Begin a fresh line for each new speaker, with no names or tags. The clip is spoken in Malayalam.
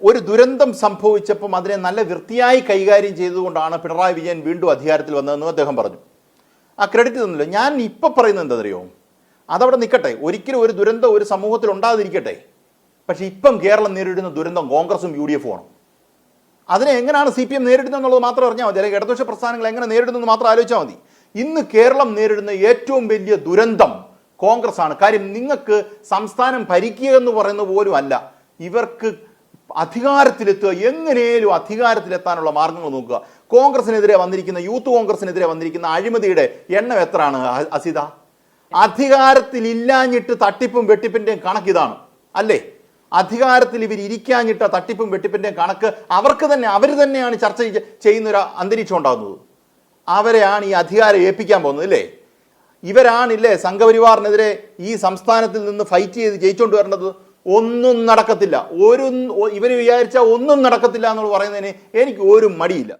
ഒരു ദുരന്തം സംഭവിച്ചപ്പം അതിനെ നല്ല വൃത്തിയായി കൈകാര്യം ചെയ്തുകൊണ്ടാണ് പിണറായി വിജയൻ വീണ്ടും അധികാരത്തിൽ വന്നതെന്നും അദ്ദേഹം പറഞ്ഞു. ആ ക്രെഡിറ്റ് തന്നില്ല. ഞാൻ ഇപ്പം പറയുന്നത് എന്താണെന്നറിയോ, അതവിടെ നിൽക്കട്ടെ, ഒരിക്കലും ഒരു ദുരന്തം ഒരു സമൂഹത്തിൽ ഉണ്ടാകാതിരിക്കട്ടെ. പക്ഷെ ഇപ്പം കേരളം നേരിടുന്ന ദുരന്തം കോൺഗ്രസും UDF ആണ്. അതിനെ എങ്ങനെയാണ് CPM നേരിടുന്നത് എന്നുള്ളത് മാത്രം അറിഞ്ഞാൽ മതി, അല്ലെങ്കിൽ ഇടതുപക്ഷ പ്രസ്ഥാനങ്ങൾ എങ്ങനെ നേരിടുന്നത് മാത്രം ആലോചിച്ചാൽ മതി. ഇന്ന് കേരളം നേരിടുന്ന ഏറ്റവും വലിയ ദുരന്തം കോൺഗ്രസ് ആണ്. കാര്യം നിങ്ങൾക്ക് സംസ്ഥാനം ഭരിക്കുക എന്ന് പറയുന്നത് പോലും അല്ല, ഇവർക്ക് അധികാരത്തിലെത്തുക, എങ്ങനെയും അധികാരത്തിലെത്താനുള്ള മാർഗങ്ങൾ നോക്കുക. കോൺഗ്രസിനെതിരെ വന്നിരിക്കുന്ന, യൂത്ത് കോൺഗ്രസിനെതിരെ വന്നിരിക്കുന്ന അഴിമതിയുടെ എണ്ണം എത്രയാണ് അസിത? അധികാരത്തിലില്ലാഞ്ഞിട്ട് തട്ടിപ്പും വെട്ടിപ്പിന്റെയും കണക്കിതാണ് അല്ലേ? അധികാരത്തിൽ ഇവർ ഇരിക്കാഞ്ഞിട്ട തട്ടിപ്പും വെട്ടിപ്പിന്റെയും കണക്ക് അവർ തന്നെയാണ് ചർച്ച ചെയ്യുന്ന ഒരു അന്തരീക്ഷം ഉണ്ടാകുന്നത്. അവരെയാണ് ഈ അധികാരം ഏൽപ്പിക്കാൻ പോകുന്നത് അല്ലേ? ഇവരാണില്ലേ സംഘപരിവാറിനെതിരെ ഈ സംസ്ഥാനത്തിൽ നിന്ന് ഫൈറ്റ് ചെയ്ത് ജയിച്ചുകൊണ്ട് വരേണ്ടത്. ഒന്നും നടക്കത്തില്ല. ഇവർ വിചാരിച്ചാൽ ഒന്നും നടക്കത്തില്ല എന്ന് പറയുന്നതിന് എനിക്ക് ഒരു മടിയില്ല.